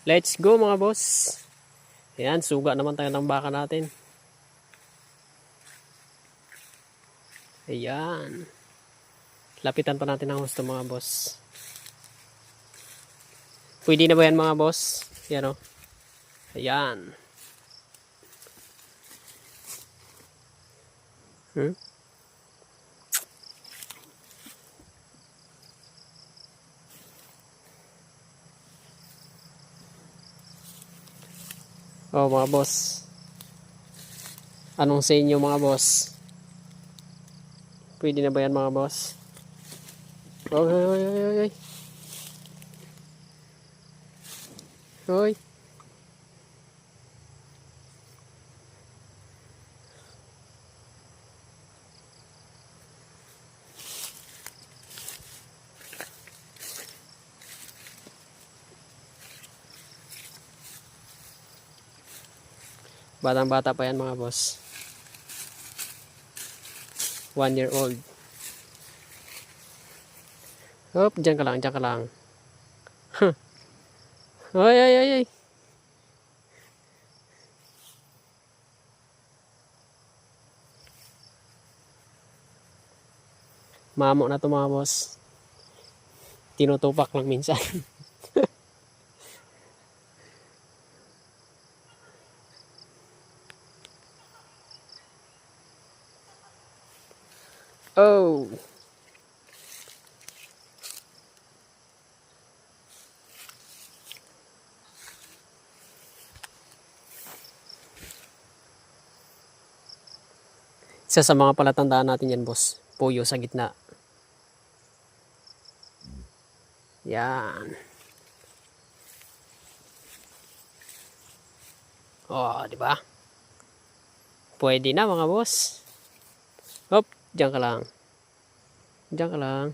Let's go mga boss. Ayan, suga naman tayo ng baka natin. Ayan. Lapitan pa natin ang husto mga boss. Pwede na ba yan mga boss? Yan o. Ayan. Oh mga boss. Anong sa inyo mga boss? Pwede na ba yan mga boss? Oy, oy, oy, oy, oy. Oy. Batang bata pa yan mga boss. 1 year old. Hop, dyan ka lang, dyan ka lang. Huh. Ay, ay, ay, ay. Mamo na to mga boss. Tinutupak lang minsan. Oh. Isa sa mga palatandaan natin yan boss. Puyo sa gitna. Yan. Oh, di ba? Pwede na mga boss. Hop, diyan ka lang. Diyan ka lang.